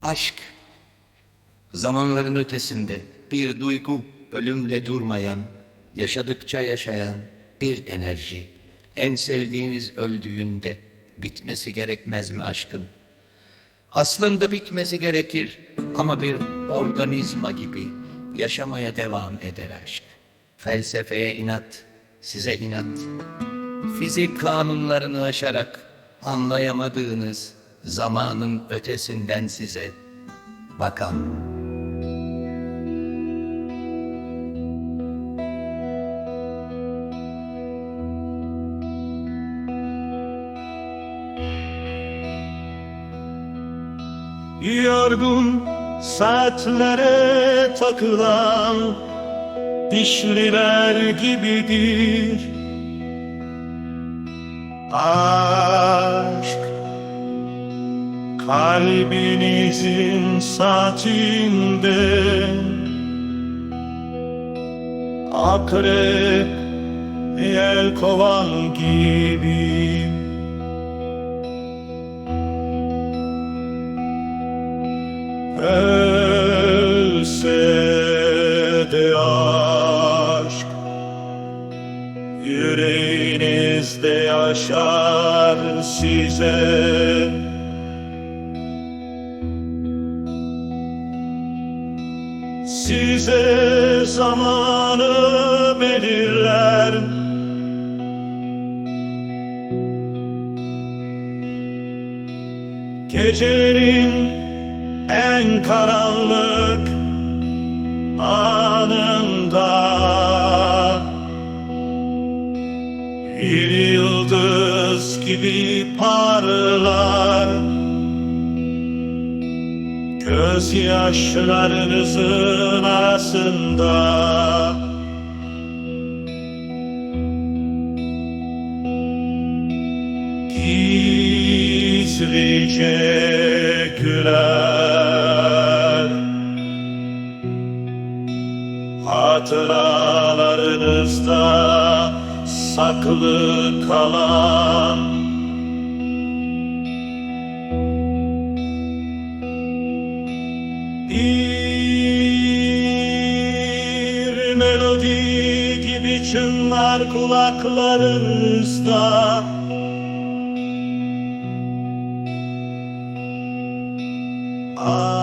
Aşk, zamanların ötesinde bir duygu, ölümle durmayan, yaşadıkça yaşayan bir enerji. En sevdiğiniz öldüğünde bitmesi gerekmez mi aşkın? Aslında bitmesi gerekir ama bir organizma gibi yaşamaya devam eder aşk. Felsefeye inat, size inat. Fizik kanunlarını aşarak anlayamadığınız zamanın ötesinden size bakan. Yorgun saatlere takılan dişliler gibidir aşk. Kalbinizin saatinde akrep yelkovan gibi. Ölse de aşk yüreğinizde yaşar size. Size zamanı belirler, gecenin en karanlık anında bir yıldız gibi parlar. Gözyaşlarınızın arasında gizlice güler. Hatıralarınızda saklı kalan bir melodi gibi çınlar kulaklarınızda. Ah